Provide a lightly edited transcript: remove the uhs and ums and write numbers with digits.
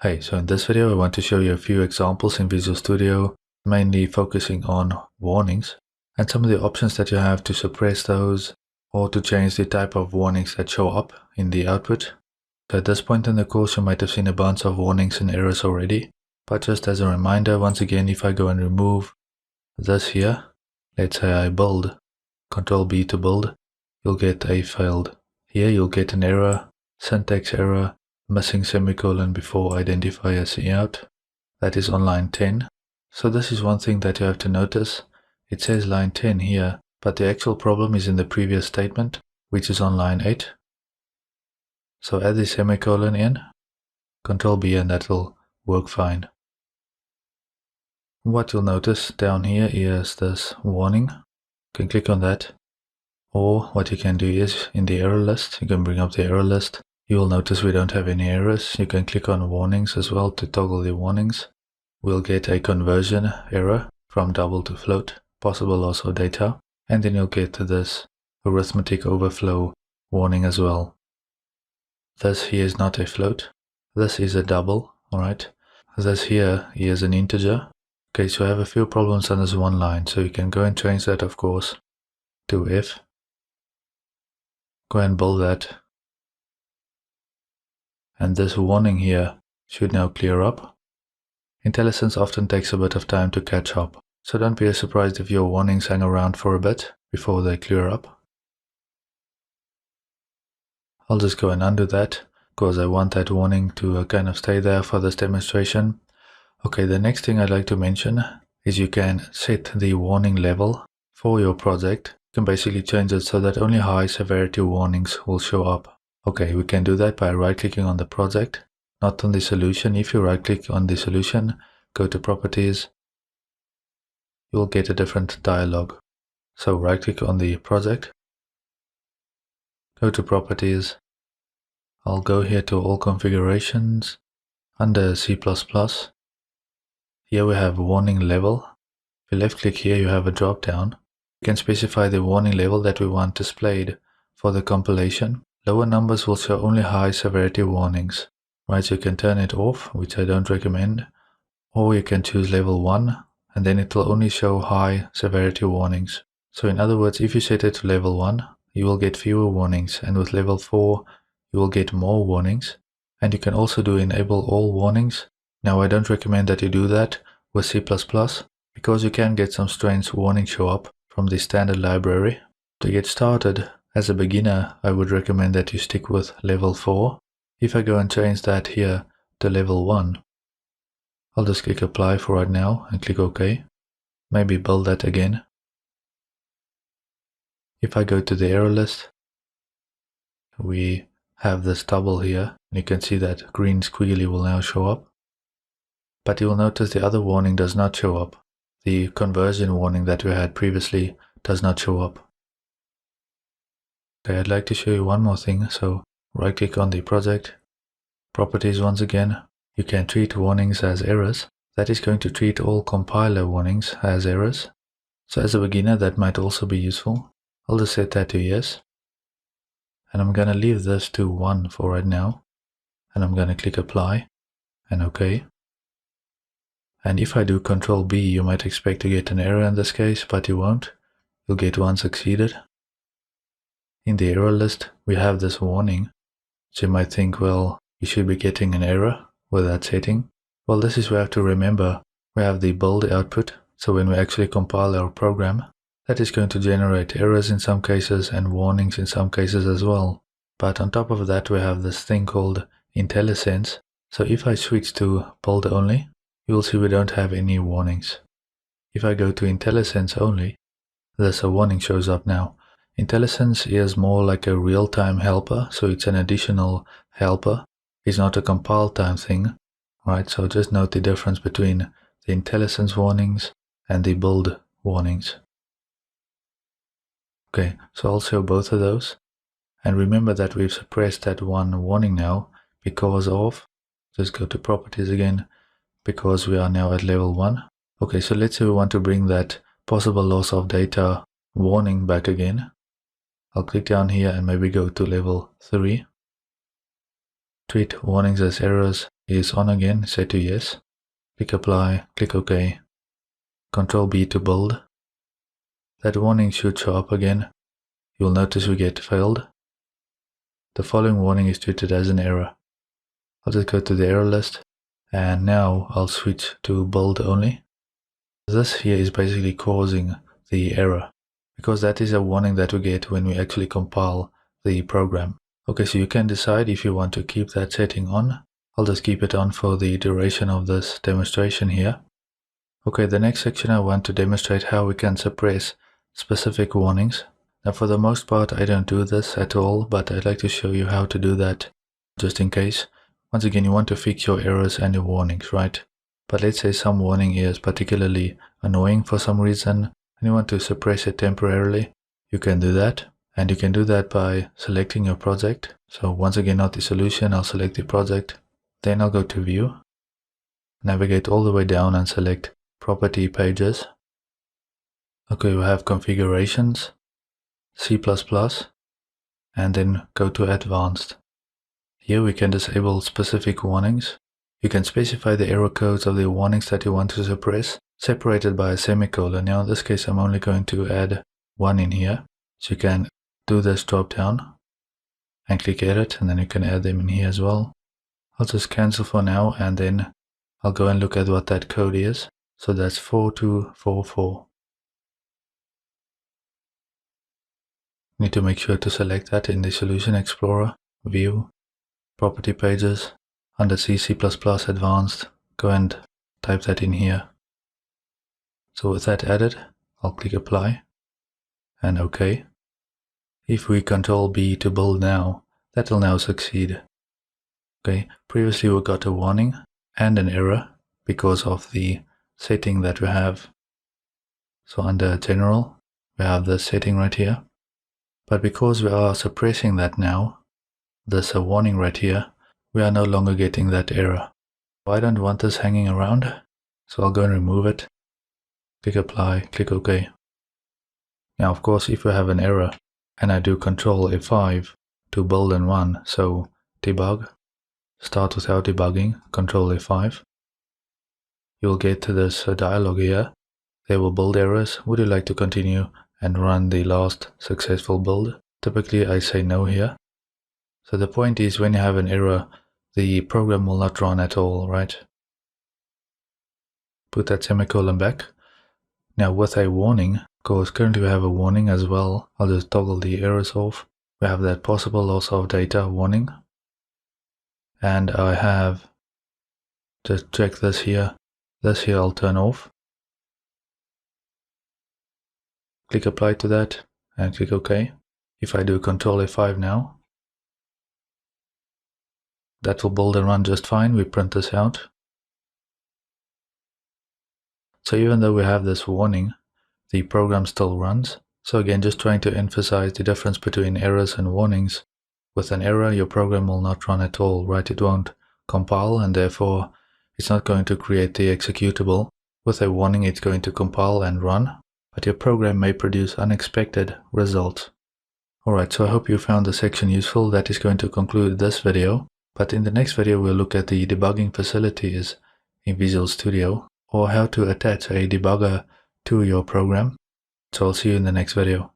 Hey, so in this video I want to show you a few examples in Visual Studio, mainly focusing on warnings and some of the options that you have to suppress those or to change the type of warnings that show up in the output. So at this point in the course you might have seen a bunch of warnings and errors already, but just as a reminder, once again, if I go and remove this here, let's say I build, Control B to build, you'll get a failed. Here you'll get an error, syntax error, missing semicolon before identifier cout. That is on line 10. So this is one thing that you have to notice. It says line 10 here, but the actual problem is in the previous statement, which is on line 8. So add the semicolon in, Control B, and that will work fine. What you'll notice down here is this warning. You can click on that. Or what you can do is in the error list, you can bring up the error list. You will notice we don't have any errors. You can click on warnings as well to toggle the warnings. We'll get a conversion error from double to float, possible loss of data, and then you'll get this arithmetic overflow warning as well. This here is not a float. This is a double, alright? This here is an integer. Okay, so I have a few problems on this one line, so you can go and change that, of course, to if. Go and build that. And this warning here should now clear up. IntelliSense often takes a bit of time to catch up, so don't be surprised if your warnings hang around for a bit before they clear up. I'll just go and undo that, because I want that warning to kind of stay there for this demonstration. Okay, the next thing I'd like to mention is you can set the warning level for your project. You can basically change it so that only high severity warnings will show up. Okay, we can do that by right-clicking on the project, not on the solution. If you right-click on the solution, go to Properties, you will get a different dialog. So right-click on the project, go to Properties. I'll go here to All Configurations, under C++. Here we have Warning Level. If you left-click here, you have a drop-down. You can specify the warning level that we want displayed for the compilation. Lower numbers will show only high severity warnings, right? So you can turn it off, which I don't recommend, or you can choose level 1, and then it will only show high severity warnings. So in other words, if you set it to level 1, you will get fewer warnings, and with level 4, you will get more warnings. And you can also do enable all warnings. Now I don't recommend that you do that with C++, because you can get some strange warnings show up from the standard library. To get started, as a beginner, I would recommend that you stick with level 4. If I go and change that here to level 1, I'll just click apply for right now and click OK. Maybe build that again. If I go to the error list, we have this double here, and you can see that green squiggly will now show up. But you will notice the other warning does not show up. The conversion warning that we had previously does not show up. Okay, I'd like to show you one more thing. So right click on the project, Properties once again. You can treat warnings as errors. That is going to treat all compiler warnings as errors. So as a beginner, that might also be useful. I'll just set that to yes. And I'm going to leave this to 1 for right now. And I'm going to click apply and OK. And if I do Control B, you might expect to get an error in this case, but you won't. You'll get one succeeded. In the error list, we have this warning. So you might think, well, you should be getting an error with that setting. Well, this is where you have to remember we have the build output. So when we actually compile our program, that is going to generate errors in some cases and warnings in some cases as well. But on top of that, we have this thing called IntelliSense. So if I switch to build only, you will see we don't have any warnings. If I go to IntelliSense only, there's a warning shows up now. IntelliSense is more like a real-time helper, so it's an additional helper. It's not a compile time thing, right? So just note the difference between the IntelliSense warnings and the build warnings. Okay, so I'll show both of those. And remember that we've suppressed that one warning now because of, just go to Properties again, because we are now at level 1. Okay, so let's say we want to bring that possible loss of data warning back again. I'll click down here and maybe go to level 3. Treat warnings as errors. is on again, set to yes. Click apply, click OK. Control B to build. That warning should show up again. You'll notice we get failed. The following warning is treated as an error. I'll just go to the error list, and now I'll switch to build only. This here is basically causing the error, because that is a warning that we get when we actually compile the program. Okay, so you can decide if you want to keep that setting on. I'll just keep it on for the duration of this demonstration here. Okay, the next section I want to demonstrate how we can suppress specific warnings. Now for the most part I don't do this at all, but I'd like to show you how to do that just in case. Once again, you want to fix your errors and your warnings, right? But let's say some warning is particularly annoying for some reason and you want to suppress it temporarily. You can do that, and you can do that by selecting your project. So once again, not the solution, I'll select the project. Then I'll go to View, navigate all the way down and select Property Pages. Okay, we have Configurations, C++, and then go to Advanced. Here we can disable specific warnings. You can specify the error codes of the warnings that you want to suppress, separated by a semicolon. Now in this case I'm only going to add one in here. So you can do this drop down and click Edit, and then you can add them in here as well. I'll just cancel for now, and then I'll go and look at what that code is. So that's 4244. Need to make sure to select that in the Solution Explorer, View, Property Pages, under C++ Advanced, go and type that in here. So with that added, I'll click Apply and OK. If we Control B to build now, that will now succeed. Okay, previously we got a warning and an error because of the setting that we have. So under General, we have the setting right here. But because we are suppressing that now, there's a warning right here, we are no longer getting that error. I don't want this hanging around, so I'll go and remove it. Click Apply, click OK. Now of course, if we have an error and I do Control F5 to build and run, so debug, start without debugging, Control F5, you'll get to this dialog here. They will build errors. Would you like to continue and run the last successful build? Typically I say no here. So the point is, when you have an error, the program will not run at all, right? Put that semicolon back. Now with a warning, because currently we have a warning as well, I'll just toggle the errors off. We have that possible loss of data warning. And I have, just check this here I'll turn off. Click Apply to that and click OK. If I do Control F5 now, that will build and run just fine. We print this out. So even though we have this warning, the program still runs. So again, just trying to emphasize the difference between errors and warnings. With an error, your program will not run at all, right? It won't compile, and therefore it's not going to create the executable. With a warning, it's going to compile and run, but your program may produce unexpected results. Alright, so I hope you found this section useful. That is going to conclude this video. But in the next video, we'll look at the debugging facilities in Visual Studio, or how to attach a debugger to your program. So I'll see you in the next video.